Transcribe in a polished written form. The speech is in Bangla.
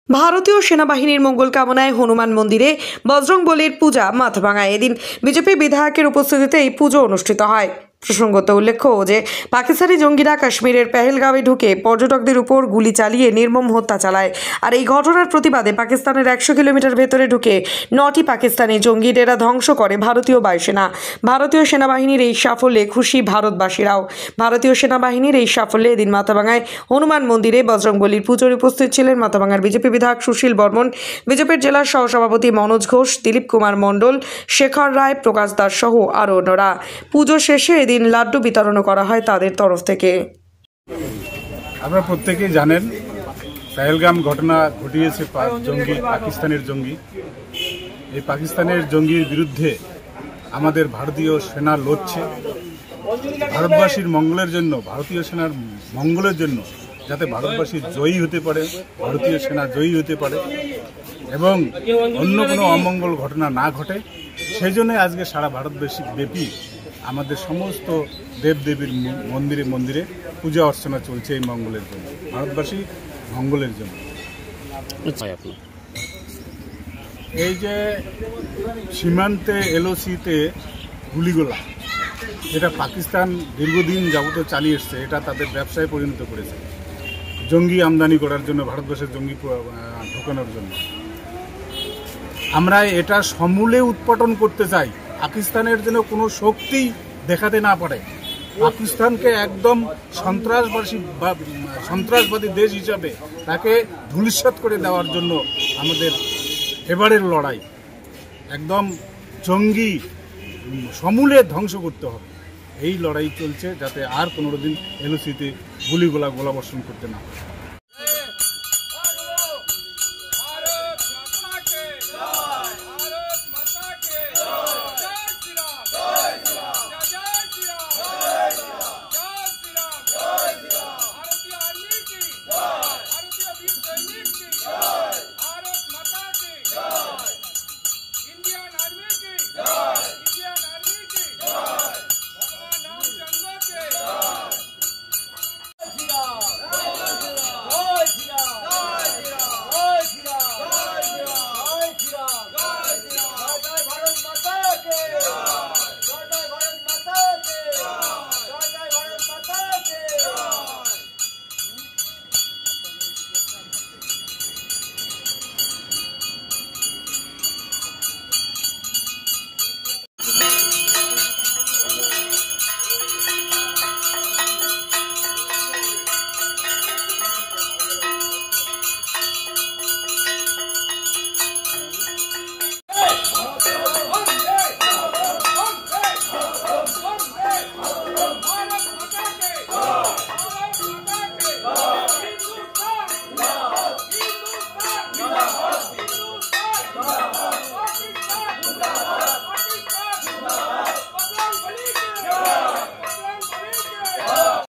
ভারতীয় সেনাবাহিনীর মঙ্গল কামনায় হনুমান মন্দিরে বজরংবলীর পূজা মাথাভাঙায়। এদিন বিজেপি বিধায়কের উপস্থিতিতে এই পুজো অনুষ্ঠিত হয়। প্রসঙ্গত উল্লেখ্য যে পাকিস্তানি জঙ্গিরা কাশ্মীরের পেহেলগাঁওয়ে ঢুকে পর্যটকদের উপর গুলি চালিয়ে নির্মম হত্যা চালায়। আর এই ঘটনার প্রতিবাদে পাকিস্তানের 100 কিলোমিটার ভেতরে ঢুকে 9টি পাকিস্তানি জঙ্গি ডেরা ধ্বংস করে ভারতীয় বায়ুসেনা। ভারতীয় সেনাবাহিনীর এই সাফল্যে খুশি ভারতবাসীরাও। ভারতীয় সেনাবাহিনীর এই সাফল্যে এদিন মাথাভাঙায় হনুমান মন্দিরে বজরংবলীর পুজোর উপস্থিত ছিলেন মাথাভাঙার বিজেপি বিধায়ক সুশীল বর্মন, বিজেপির জেলার সহসভাপতি মনোজ ঘোষ, দিলীপ কুমার মণ্ডল, শেখর রায়, প্রকাশ দাস সহ আরও অন্যরা। পুজো শেষে এদিন লাড্ডু বিতরণ করা হয় তাদের তরফ থেকে। আপনারা প্রত্যেকেই জানেন পেহেলগাম ঘটনা ঘটিয়েছে জঙ্গি, পাকিস্তানের জঙ্গি। এই পাকিস্তানের জঙ্গির বিরুদ্ধে আমাদের ভারতীয় সেনা লড়ছে। ভারতবাসীর মঙ্গলের জন্য, ভারতীয় সেনার মঙ্গলের জন্য, যাতে ভারতবাসী জয়ী হতে পারে, ভারতীয় সেনা জয়ী হতে পারে এবং অন্য কোনো অমঙ্গল ঘটনা না ঘটে, সেই জন্য আজকে সারা ভারতবাসী ব্যাপী আমাদের সমস্ত দেবদেবীর মন্দিরে মন্দিরে পূজা অর্চনা চলছে এই মঙ্গলের জন্য, ভারতবাসী মঙ্গলের জন্য। এই যে সীমান্তে এলওসিতে গুলিগোলা, এটা পাকিস্তান দীর্ঘদিন যাবত চালিয়ে এসছে, এটা তাদের ব্যবসায় পরিণত করেছে জঙ্গি আমদানি করার জন্য, ভারতবর্ষের জঙ্গি ঢোকানোর জন্য। আমরা এটা সমূলে উৎপাটন করতে চাই। পাকিস্তানের জন্য কোনো শক্তি দেখাতে না পারে, পাকিস্তানকে একদম সন্ত্রাসবাদী দেশ হিসাবে তাকে ধূলিসাৎ করে দেওয়ার জন্য আমাদের এবারের লড়াই একদম জঙ্গি সমূলে ধ্বংস করতে হবে। এই লড়াই চলছে যাতে আর 15 দিন এলওসিতে গোলাবর্ষণ করতে না হয়।